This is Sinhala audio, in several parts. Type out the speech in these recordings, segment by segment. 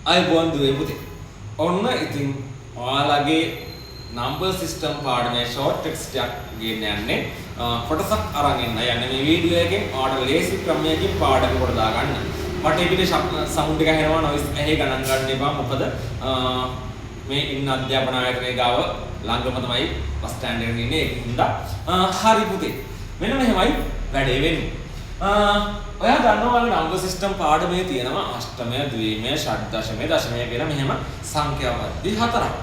අයිබෝන් දුවේ පුතේ. ඔන්න ඉතින් ඔයාලගේ නම්බර් සිස්ටම් පාඩමේ ෂෝට් ටෙක්ස්ට් එකක් ගෙන්න යන්නේ කොටසක් අරන් ඉන්න යන්නේ මේ වීඩියෝ එකෙන් ඔයාලට ලේසි ක්‍රමයකින් පාඩම කොට දාගන්න. මට පිටේ සවුන්ඩ් එක හැරෙනවා නොයිස් ඇහි ගණන් ගන්න එපා. මොකද මේ ඉන්න අධ්‍යාපන ආයතනයේ ගාව ළඟම තමයි බස් ස්ටෑන්ඩ් එකේ ඉන්නේ. ඒක හින්දා හරි පුතේ. මෙන්න මෙහෙමයි වැඩේ වෙන්නේ. ඔයා දන්නවා වගේ නම්බර් සිස්ටම් පාඩමේ තියෙනවා අෂ්ටමය, ද්විමය, ෂඩ්දශමය, දශමය කියලා මෙහෙම සංඛ්‍යා පද්ධති හතරක්.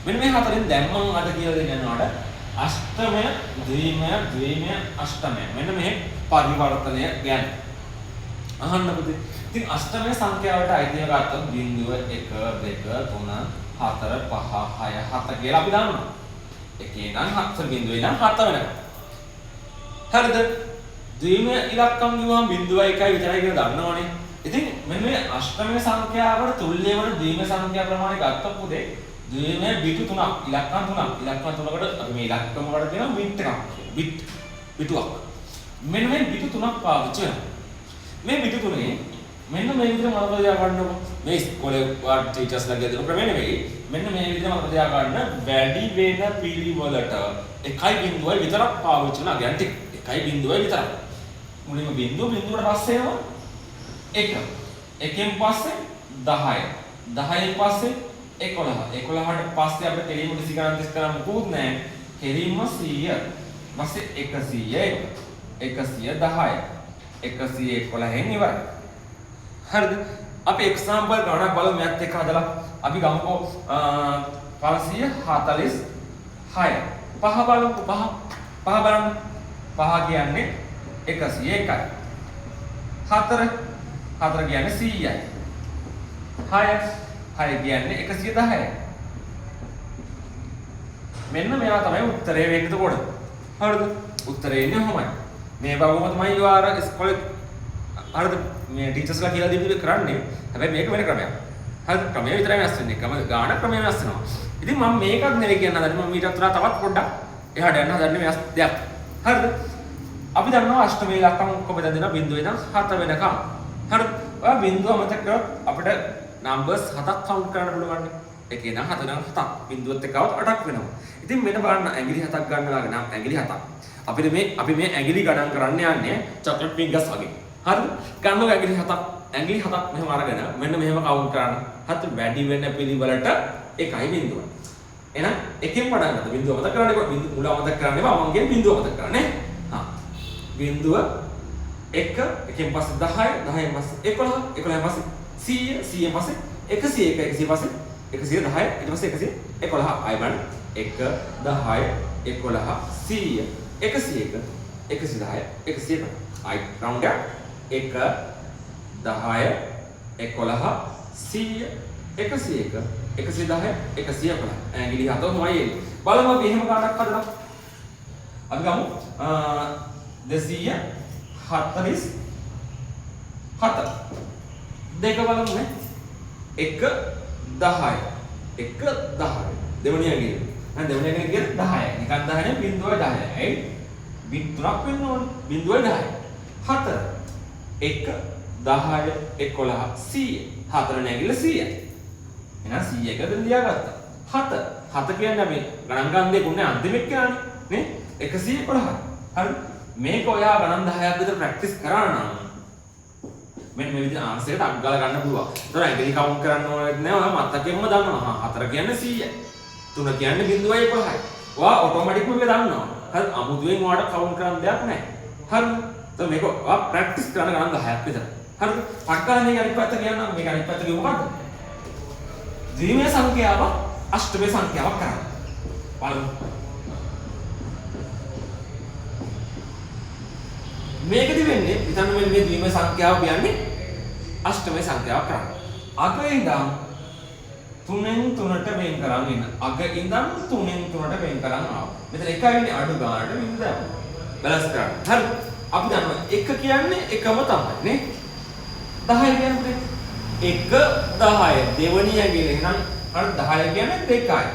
මෙන්න මේ හතරෙන් දැන් මම අද කියලා දෙන්නාට අෂ්ටමය, ද්විමය, ද්විමය, අෂ්ටමය. මෙන්න මේ පරිවර්තනය ගැන. අහන්න පුතේ. ඉතින් අෂ්ටමය සංඛ්‍යාවට අයිතිව ගත්තොත් 0 1 2 3 4 5 6 7 කියලා අපි දන්නවා. එකේ නම් 7 බිඳුවේ නම් 7 වෙනවා. හරිද? ද්විමය ඉලක්කම් ගිහුවම 0.1 විතරයි කියලා දන්නවනේ. ඉතින් මෙන්න මේ අෂ්ටමය සංඛ්‍යාවට තුල්‍ය වන ද්විමය සංඛ්‍යා ප්‍රමාණය ගත්තොත් පුතේ ද්විමය බිටු 3ක් ඉලක්කම් 3ක් ඉලක්කම් 3කට අපි මේ ඉලක්කම් වලට කියනවා බිට් එකක් බිටුවක්. මෙන්න මේ බිටු 3ක් පාවිච්චි කරනවා. මේ බිටු 3 මෙන්න මේ විදිහට මතක තියාගන්නකො. මේ ඉස්කෝලේ වාට ටීචර්ස්ලා කියන ක්‍රමය නෙවෙයි. මෙන්න මේ විදිහට මතක තියාගන්න වැඩි වෙන පිළිවෙලට 1.0 විතරක් පාවිච්චි කරන අගයන් ටික 1.0 විතරක්. මුලින්ම බිඳුවට පස්සේ එනවා 1. 1න් පස්සේ 10. 10න් පස්සේ 11. 11ට පස්සේ අපිට කෙලින්ම කිසි ගණන් දිස් කරන්න මොකුත් නැහැ. කෙලින්ම 100. පස්සේ 101. 110. 111න් ඉවරයි. හරිද? අපි එක්සැම්පල් ගණනක් බලමු මැත් එක හදලා. අපි ගමුකෝ 546. පහ බලමු පහ බලන්න. පහ කියන්නේ 101යි. 4 කියන්නේ 100යි. 6 කියන්නේ 110යි. මෙන්න මේවා තමයි උත්තරේ වෙන්නේ එතකොට. හරිද? උත්තරේ එන්නේ කොහොමයි? මේ වගේම තමයි ඔයාලා ඉස්කෝලේ හරිද මේ ටීචර්ස්ලා කියලා දීපු කරන්නේ. හැබැයි මේක වෙන ක්‍රමයක්. හරිද? ක්‍රමය විතරයි වෙනස් වෙන්නේ. ගාන ක්‍රමය වෙනස් වෙනවා. ඉතින් මම මේකක් නෙවෙයි කියන්න හදන්නේ. මම ඊට වඩා තවත් පොඩ්ඩක් එහාට යන්න හදන්නේ වෙනස් දෙයක්. හරිද? අපි දන්නවා අෂ්ටමී ඉලක්කම් ඔක්කොම බෙදලා බිඳුවේ ඉඳන් 7 වෙනකම්. හරිද? ඔය බිඳුව මතක කරොත් අපිට නම්බර්ස් 7ක් කවුන්ට් කරන්න පුළුවන්. එකේ ඉඳන් 7 වෙනකම් 7ක්. බිඳුවත් එක්ක આવත් 8ක් වෙනවා. ඉතින් මෙන්න බලන්න ඇඟිලි 7ක් ගන්නවා නම් ඇඟිලි 7ක්. අපි මේ ඇඟිලි ගණන් කරන්න යන්නේ චොක්ලට් ෆින්ගර්ස් වගේ. හරිද? ගන්නකො ඇඟිලි 7ක්. ඇඟිලි 7ක් මෙහෙම අරගෙන මෙන්න මෙහෙම කවුන්ට් කරන්න. 7 වැඩි වෙන පිළිවෙලට 1යි බිඳුව. එහෙනම් එකෙන් පටන් ගන්න. බිඳුව මතක කරන්නේ කොහොමද? මුල මතක කරන්නේ බා මම කියන්නේ බිඳුව මතක කරන්නේ. බිඳුව 1 එකෙන් පස්සේ 10 10න් පස්සේ 11 11න් පස්සේ 100 100න් පස්සේ 101 100 පස්සේ 110 ඊට පස්සේ 111 ආයි බලන්න 1 10 11 100 101 110 111 ආයි රවුන්ඩ් එක 1 10 11 100 101 110 111 ඇඟිලි හතමයි එන්නේ බලමු අපි එහෙම ගණනක් හදලා අපි ගමු 247 දෙක බලමු නේ 1 10 1 10 දෙවෙනි ඇඟිලි දැන් දෙවෙනි ඇඟිලි කියන්නේ 10 නිකන් 10 නේ බිඳුවයි 10යි ඇයි බින් තුනක් වෙන්න ඕනේ බිඳුවයි 10 4 1 10 11 100 හතරවෙනි ඇඟිල්ල 100යි එහෙනම් 100 එකද ලියාගත්තා 7 කියන්නේ අපි ගණන් ගන්න දෙයක් උන්නේ අන්තිමෙත් කියලානේ නේ 111 හරි මේක ඔයා ගණන් 10ක් විතර ප්‍රැක්ටිස් කරා නම් මෙන්න මේ විදිහට ආන්සර් එකට අක් ගාලා ගන්න පුළුවන්. ඒතර ඇඟිලි කවුන්ට් කරන්න ඕනෙත් නෑ. ඔයා මතකෙන්ම දන්නවා. 4 කියන්නේ 100යි. 3 කියන්නේ 0.11යි. ඔයා ඔටෝමැටික්ම මේක දන්නවා. හරි අමුතුවෙන් ඔයාට කවුන්ට් කරන්න දෙයක් නෑ. හරිද? ඒතර මේක ඔයා ප්‍රැක්ටිස් කරන ගණන් 10ක් විතර. හරිද? පට්ටල මේක අනිත් පැත්ත කියන්නම්. මේක අනිත් පැත්ත කිව්ව මොකද්ද? ද්විමය සංඛ්‍යාව අෂ්ටමය සංඛ්‍යාවක් කරන්න. බලමු. මේකදි වෙන්නේ හිතන්න මේ ද්විමය සංඛ්‍යාව කියන්නේ අෂ්ටමය සංඛ්‍යාවක් කරන්න. අග ඉඳන් 3න් 3ට වෙන් කරන් ඉන්න. අග ඉඳන් 3න් 3ට වෙන් කරන් ආව. මෙතන එකයි ඉන්නේ අඩු ගන්නට වින්ද බැලන්ස් කරන්න. හරි. අපි දන්නවා 1 කියන්නේ එකම තමයි නේ. 10 කියන්නේ 1 10 දෙවෙනි ඇඟිල්ල. එහෙනම් අර 10 කියන්නේ 2යි.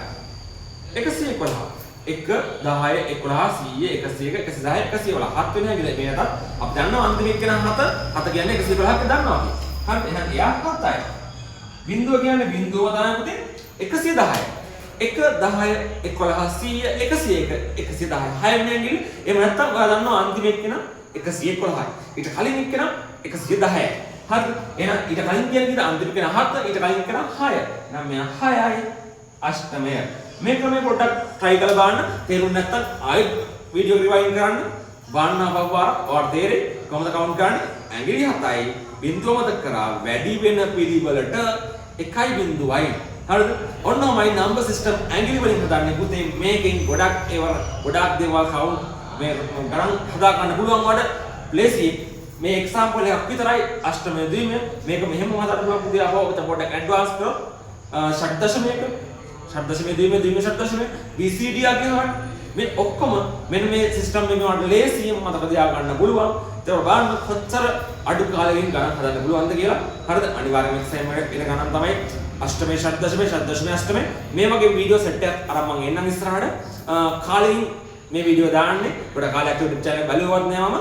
111 1 10 11 100 101 110 111 7 වෙනි ඇඟිල්ල මේ නැතත් අපි දන්නවා අන්තිමේ එක නම් 7 7 කියන්නේ 111ක් දන්නවා අපි. හරි එහෙනම් එයා 7යි. බිඳුව කියන්නේ බිඳුව තමයි පුතේ 110. 1 10 11 100 101 110 6 වෙනි ඇඟිලි. එහෙම නැත්නම් ඔයා දන්නවා අන්තිම එක්කෙන 111යි. ඊට කලින් එක්කෙන 110යි. හරිද? එහෙනම් ඊට කලින් කියන්නේ අන්තිම එක්කෙන 7 ඊට කලින් එක්කෙන 6. එහෙනම් මෙයා 6යි අෂ්ටමය. මේ ක්‍රමය පොඩ්ඩක් try කරලා බලන්න. තේරුම් නැත්නම් ආයෙත් වීඩියෝ රිවයින්ඩ් කරන්න. බලන්න අපපාර ඔයාලට තේරෙයි කොහොමද කවුන්ට් කරන්නේ? ඇඟිලි 7යි බිඳුව මතක කරා වැඩි වෙන පිළිවෙලට 1.0යි. හරිද? ඔන්නමයි නම්බර් සිස්ටම් ඇඟිලි වලින් හදන්නේ පුතේ. මේකෙන් ගොඩක් දේවල් කවුන්ට් මේ ගණන් හදා ගන්න පුළුවන් වඩ ප්ලේසියේ මේ එක්සැම්පල් එකක් විතරයි අෂ්ටමය ද්විමය. මේක මෙහෙම හදන්න පුළුවන් පුතේ. අපව පොඩ්ඩක් ඇඩ්වාන්ස් කරොත් ෂඩ් දශමයක ෂඩ් දශමයේ ද්විමය ද්විමය ෂඩ් දශමය BCD ආගෙන මේ ඔක්කොම මෙන්න මේ සිස්ටම් එකේ වලට ලේසියෙන් මතක තියා ගන්න පුළුවන්. ඒක බලන්න කොච්චර අඩු කාලෙකින් ගණන් හදන්න පුළුවන්ද කියලා. හරිද? අනිවාර්යයෙන්ම එක්සෑම් එකට එන ගණන් තමයි අෂ්ටමේ ෂඩ් දශමේ ෂඩ් දශමේ අෂ්ටමේ. මේ වගේ වීඩියෝ සෙට් එකක් අරන් මම එන්නම් ඉස්සරහට. කාලෙකින් මේ වීඩියෝ දාන්නේ. ගොඩ කාලයක් YouTube channel බලුවත් නෑ මම.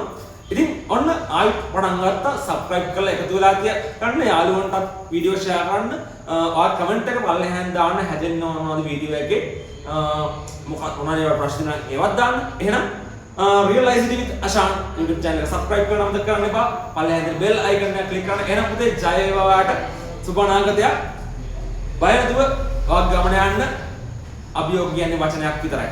ඉතින් ඔන්න ආයි පටන් ගත්තා. subscribe කරලා එකතු වෙලා ගන්න යාළුවන්ටත් වීඩියෝ share කරන්න. ඔයා කමෙන්ට් එක පල්ලෙහාන් දාන්න හැදෙන්න ඕනවාද වීඩියෝ එකේ. මොනවාද ප්‍රශ්න ඒවත් දාන්න. එහෙනම් Realizing with Ashan YouTube channel එක subscribe කරන්න අමතක කරන්න එපා. පල්ලෙහාන් bell icon එක click කරන්න. එහෙනම් පුතේ ජය වේවා ඔයාලට. සුබ අනාගතයක්. බය නැතුව ඔයා ගමන යන්න. අභියෝග කියන්නේ වචනයක් විතරයි.